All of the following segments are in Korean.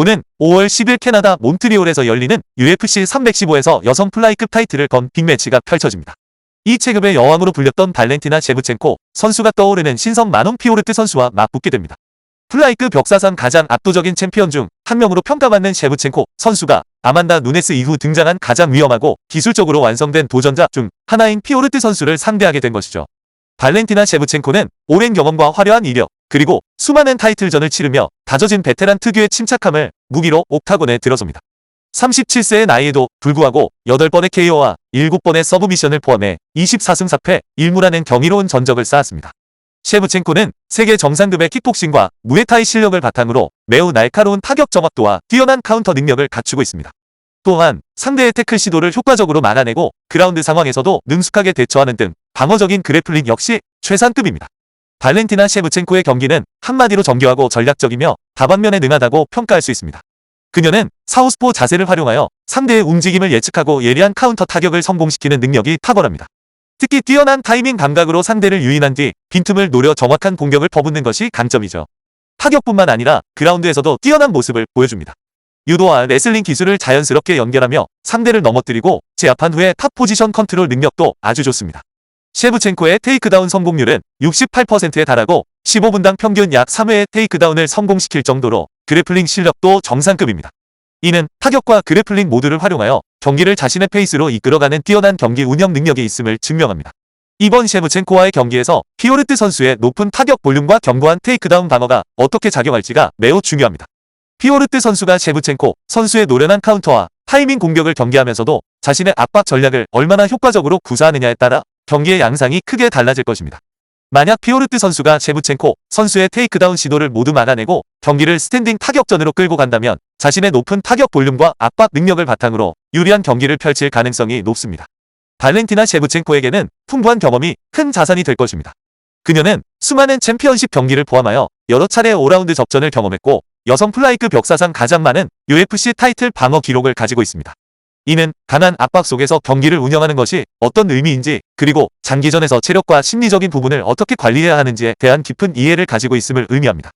오는 5월 10일 캐나다 몬트리올에서 열리는 UFC 315에서 여성 플라이급 타이틀을 건 빅매치가 펼쳐집니다. 이 체급의 여왕으로 불렸던 발렌티나 셰브첸코 선수가 떠오르는 신성 마논 피오르트 선수와 맞붙게 됩니다. 플라이급 역사상 가장 압도적인 챔피언 중 한 명으로 평가받는 셰브첸코 선수가 아만다 누네스 이후 등장한 가장 위험하고 기술적으로 완성된 도전자 중 하나인 피오르트 선수를 상대하게 된 것이죠. 발렌티나 셰브첸코는 오랜 경험과 화려한 이력, 그리고 수많은 타이틀전을 치르며 다져진 베테랑 특유의 침착함을 무기로 옥타곤에 들어섭니다. 37세의 나이에도 불구하고 8번의 KO와 7번의 서브미션을 포함해 24승 4패 1무라는 경이로운 전적을 쌓았습니다. 셰브첸코는 세계 정상급의 킥복싱과 무에타이 실력을 바탕으로 매우 날카로운 타격 정확도와 뛰어난 카운터 능력을 갖추고 있습니다. 또한 상대의 태클 시도를 효과적으로 막아내고 그라운드 상황에서도 능숙하게 대처하는 등 방어적인 그래플링 역시 최상급입니다. 발렌티나 셰브첸코의 경기는 한마디로 정교하고 전략적이며 다반면에 능하다고 평가할 수 있습니다. 그녀는 사우스포 자세를 활용하여 상대의 움직임을 예측하고 예리한 카운터 타격을 성공시키는 능력이 탁월합니다. 특히 뛰어난 타이밍 감각으로 상대를 유인한 뒤 빈틈을 노려 정확한 공격을 퍼붓는 것이 강점이죠. 타격뿐만 아니라 그라운드에서도 뛰어난 모습을 보여줍니다. 유도와 레슬링 기술을 자연스럽게 연결하며 상대를 넘어뜨리고 제압한 후에 탑 포지션 컨트롤 능력도 아주 좋습니다. 셰브첸코의 테이크다운 성공률은 68%에 달하고 15분당 평균 약 3회의 테이크다운을 성공시킬 정도로 그래플링 실력도 정상급입니다. 이는 타격과 그래플링 모두를 활용하여 경기를 자신의 페이스로 이끌어가는 뛰어난 경기 운영 능력이 있음을 증명합니다. 이번 셰브첸코와의 경기에서 피오르트 선수의 높은 타격 볼륨과 견고한 테이크다운 방어가 어떻게 작용할지가 매우 중요합니다. 피오르트 선수가 셰브첸코 선수의 노련한 카운터와 타이밍 공격을 경계하면서도 자신의 압박 전략을 얼마나 효과적으로 구사하느냐에 따라 경기의 양상이 크게 달라질 것입니다. 만약 피오르트 선수가 셰브첸코 선수의 테이크다운 시도를 모두 막아내고 경기를 스탠딩 타격전으로 끌고 간다면 자신의 높은 타격 볼륨과 압박 능력을 바탕으로 유리한 경기를 펼칠 가능성이 높습니다. 발렌티나 셰브첸코에게는 풍부한 경험이 큰 자산이 될 것입니다. 그녀는 수많은 챔피언십 경기를 포함하여 여러 차례 5라운드 접전을 경험했고 여성 플라이급 역사상 가장 많은 UFC 타이틀 방어 기록을 가지고 있습니다. 이는 강한 압박 속에서 경기를 운영하는 것이 어떤 의미인지, 그리고 장기전에서 체력과 심리적인 부분을 어떻게 관리해야 하는지에 대한 깊은 이해를 가지고 있음을 의미합니다.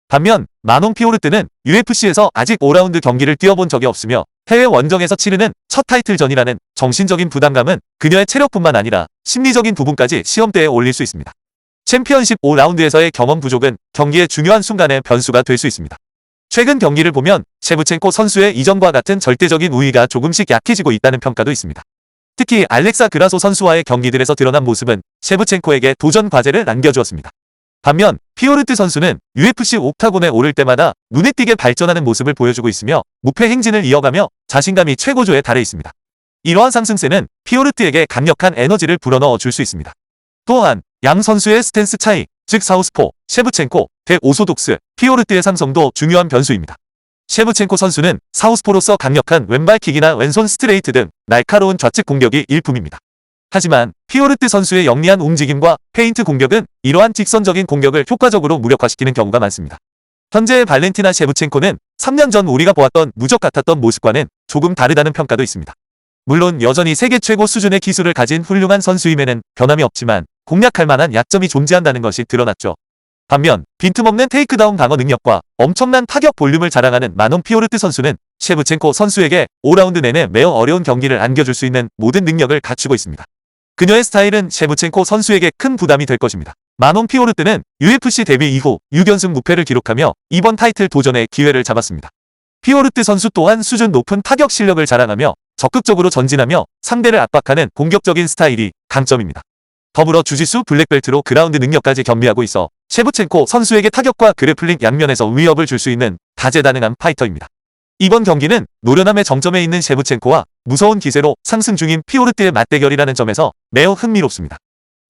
반면 마논 피오르트는 UFC에서 아직 5라운드 경기를 뛰어본 적이 없으며 해외 원정에서 치르는 첫 타이틀전이라는 정신적인 부담감은 그녀의 체력뿐만 아니라 심리적인 부분까지 시험대에 올릴 수 있습니다. 챔피언십 5라운드에서의 경험 부족은 경기의 중요한 순간에 변수가 될 수 있습니다. 최근 경기를 보면 셰브첸코 선수의 이전과 같은 절대적인 우위가 조금씩 약해지고 있다는 평가도 있습니다. 특히 알렉사 그라소 선수와의 경기들에서 드러난 모습은 셰브첸코에게 도전 과제를 남겨주었습니다. 반면 피오르트 선수는 UFC 옥타곤에 오를 때마다 눈에 띄게 발전하는 모습을 보여주고 있으며 무패 행진을 이어가며 자신감이 최고조에 달해 있습니다. 이러한 상승세는 피오르트에게 강력한 에너지를 불어넣어 줄 수 있습니다. 또한 양 선수의 스탠스 차이, 즉 사우스포, 셰브첸코, 대오소독스, 피오르트의 상성도 중요한 변수입니다. 셰브첸코 선수는 사우스포로서 강력한 왼발킥이나 왼손 스트레이트 등 날카로운 좌측 공격이 일품입니다. 하지만 피오르트 선수의 영리한 움직임과 페인트 공격은 이러한 직선적인 공격을 효과적으로 무력화시키는 경우가 많습니다. 현재의 발렌티나 셰브첸코는 3년 전 우리가 보았던 무적 같았던 모습과는 조금 다르다는 평가도 있습니다. 물론 여전히 세계 최고 수준의 기술을 가진 훌륭한 선수임에는 변함이 없지만 공략할 만한 약점이 존재한다는 것이 드러났죠. 반면 빈틈없는 테이크다운 방어 능력과 엄청난 타격 볼륨을 자랑하는 마논 피오르트 선수는 셰브첸코 선수에게 5라운드 내내 매우 어려운 경기를 안겨줄 수 있는 모든 능력을 갖추고 있습니다. 그녀의 스타일은 셰브첸코 선수에게 큰 부담이 될 것입니다. 마논 피오르트는 UFC 데뷔 이후 6연승 무패를 기록하며 이번 타이틀 도전의 기회를 잡았습니다. 피오르트 선수 또한 수준 높은 타격 실력을 자랑하며 적극적으로 전진하며 상대를 압박하는 공격적인 스타일이 강점입니다. 더불어 주짓수 블랙벨트로 그라운드 능력까지 겸비하고 있어 셰브첸코 선수에게 타격과 그래플링 양면에서 위협을 줄 수 있는 다재다능한 파이터입니다. 이번 경기는 노련함의 정점에 있는 셰브첸코와 무서운 기세로 상승 중인 피오르트의 맞대결이라는 점에서 매우 흥미롭습니다.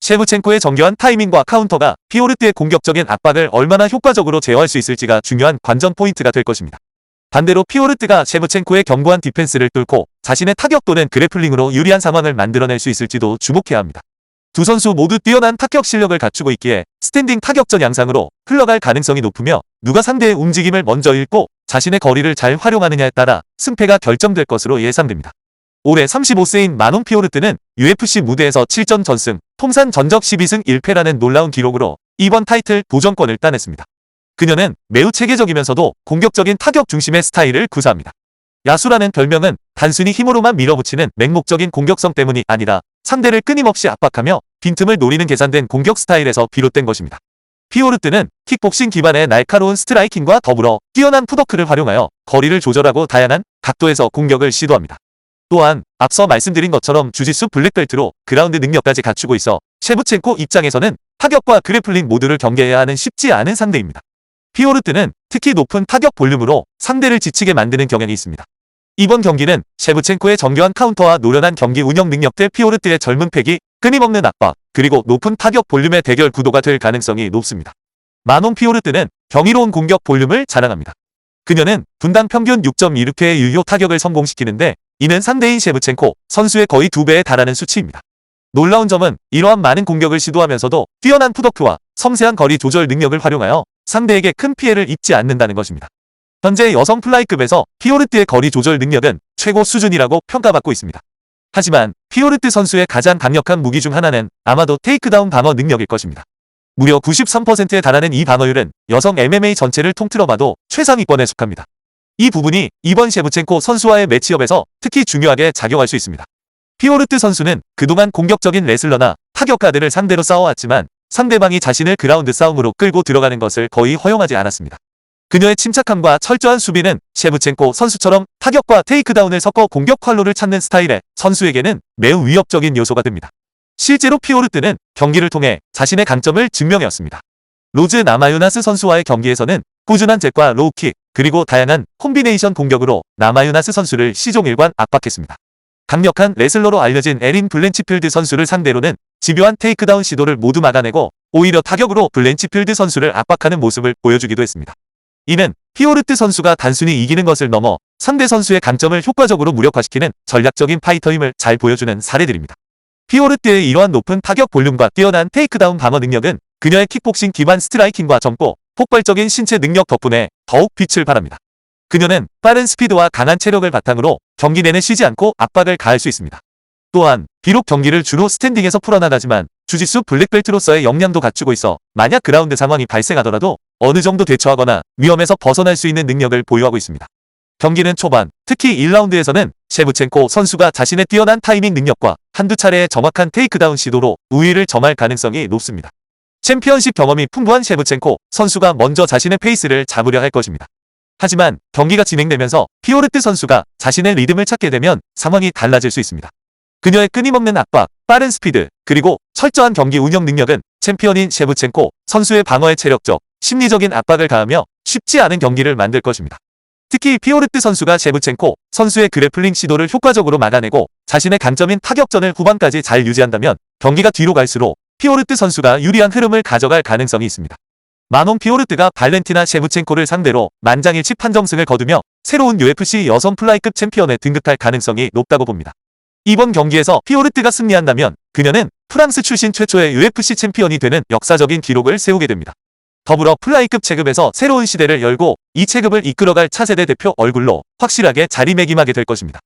셰브첸코의 정교한 타이밍과 카운터가 피오르트의 공격적인 압박을 얼마나 효과적으로 제어할 수 있을지가 중요한 관전 포인트가 될 것입니다. 반대로 피오르트가 셰브첸코의 견고한 디펜스를 뚫고 자신의 타격 또는 그래플링으로 유리한 상황을 만들어낼 수 있을지도 주목해야 합니다. 두 선수 모두 뛰어난 타격 실력을 갖추고 있기에 스탠딩 타격전 양상으로 흘러갈 가능성이 높으며 누가 상대의 움직임을 먼저 읽고 자신의 거리를 잘 활용하느냐에 따라 승패가 결정될 것으로 예상됩니다. 올해 35세인 마논 피오르트는 UFC 무대에서 7전 전승, 통산 전적 12승 1패라는 놀라운 기록으로 이번 타이틀 도전권을 따냈습니다. 그녀는 매우 체계적이면서도 공격적인 타격 중심의 스타일을 구사합니다. 야수라는 별명은 단순히 힘으로만 밀어붙이는 맹목적인 공격성 때문이 아니라 상대를 끊임없이 압박하며 빈틈을 노리는 계산된 공격 스타일에서 비롯된 것입니다. 피오르트는 킥복싱 기반의 날카로운 스트라이킹과 더불어 뛰어난 푸더크를 활용하여 거리를 조절하고 다양한 각도에서 공격을 시도합니다. 또한 앞서 말씀드린 것처럼 주짓수 블랙벨트로 그라운드 능력까지 갖추고 있어 셰브첸코 입장에서는 타격과 그래플링 모두를 경계해야 하는 쉽지 않은 상대입니다. 피오르트는 특히 높은 타격 볼륨으로 상대를 지치게 만드는 경향이 있습니다. 이번 경기는 셰브첸코의 정교한 카운터와 노련한 경기 운영 능력 대 피오르트의 젊은 패기, 끊임없는 압박, 그리고 높은 타격 볼륨의 대결 구도가 될 가능성이 높습니다. 마논 피오르트는 경이로운 공격 볼륨을 자랑합니다. 그녀는 분당 평균 6.26회의 유효 타격을 성공시키는데 이는 상대인 셰브첸코 선수의 거의 2배에 달하는 수치입니다. 놀라운 점은 이러한 많은 공격을 시도하면서도 뛰어난 푸더크와 섬세한 거리 조절 능력을 활용하여 상대에게 큰 피해를 입지 않는다는 것입니다. 현재 여성 플라이급에서 피오르트의 거리 조절 능력은 최고 수준이라고 평가받고 있습니다. 하지만 피오르트 선수의 가장 강력한 무기 중 하나는 아마도 테이크다운 방어 능력일 것입니다. 무려 93%에 달하는 이 방어율은 여성 MMA 전체를 통틀어봐도 최상위권에 속합니다. 이 부분이 이번 셰브첸코 선수와의 매치업에서 특히 중요하게 작용할 수 있습니다. 피오르트 선수는 그동안 공격적인 레슬러나 타격가들을 상대로 싸워왔지만 상대방이 자신을 그라운드 싸움으로 끌고 들어가는 것을 거의 허용하지 않았습니다. 그녀의 침착함과 철저한 수비는 셰브첸코 선수처럼 타격과 테이크다운을 섞어 공격 활로를 찾는 스타일의 선수에게는 매우 위협적인 요소가 됩니다. 실제로 피오르트는 경기를 통해 자신의 강점을 증명해왔습니다. 로즈 나마유나스 선수와의 경기에서는 꾸준한 잽과 로우킥, 그리고 다양한 콤비네이션 공격으로 나마유나스 선수를 시종일관 압박했습니다. 강력한 레슬러로 알려진 에린 블렌치필드 선수를 상대로는 집요한 테이크다운 시도를 모두 막아내고 오히려 타격으로 블렌치필드 선수를 압박하는 모습을 보여주기도 했습니다. 이는 피오르트 선수가 단순히 이기는 것을 넘어 상대 선수의 강점을 효과적으로 무력화시키는 전략적인 파이터임을 잘 보여주는 사례들입니다. 피오르트의 이러한 높은 타격 볼륨과 뛰어난 테이크다운 방어 능력은 그녀의 킥복싱 기반 스트라이킹과 젊고 폭발적인 신체 능력 덕분에 더욱 빛을 발합니다. 그녀는 빠른 스피드와 강한 체력을 바탕으로 경기 내내 쉬지 않고 압박을 가할 수 있습니다. 또한 비록 경기를 주로 스탠딩에서 풀어나가지만 주짓수 블랙벨트로서의 역량도 갖추고 있어 만약 그라운드 상황이 발생하더라도 어느 정도 대처하거나 위험에서 벗어날 수 있는 능력을 보유하고 있습니다. 경기는 초반, 특히 1라운드에서는 셰브첸코 선수가 자신의 뛰어난 타이밍 능력과 한두 차례의 정확한 테이크다운 시도로 우위를 점할 가능성이 높습니다. 챔피언십 경험이 풍부한 셰브첸코 선수가 먼저 자신의 페이스를 잡으려 할 것입니다. 하지만 경기가 진행되면서 피오르트 선수가 자신의 리듬을 찾게 되면 상황이 달라질 수 있습니다. 그녀의 끊임없는 압박, 빠른 스피드, 그리고 철저한 경기 운영 능력은 챔피언인 셰브첸코 선수의 방어에 체력적, 심리적인 압박을 가하며 쉽지 않은 경기를 만들 것입니다. 특히 피오르트 선수가 셰브첸코 선수의 그래플링 시도를 효과적으로 막아내고 자신의 강점인 타격전을 후반까지 잘 유지한다면 경기가 뒤로 갈수록 피오르트 선수가 유리한 흐름을 가져갈 가능성이 있습니다. 마논 피오르트가 발렌티나 셰브첸코를 상대로 만장일치 판정승을 거두며 새로운 UFC 여성 플라이급 챔피언에 등극할 가능성이 높다고 봅니다. 이번 경기에서 피오르트가 승리한다면 그녀는 프랑스 출신 최초의 UFC 챔피언이 되는 역사적인 기록을 세우게 됩니다. 더불어 플라이급 체급에서 새로운 시대를 열고 이 체급을 이끌어갈 차세대 대표 얼굴로 확실하게 자리매김하게 될 것입니다.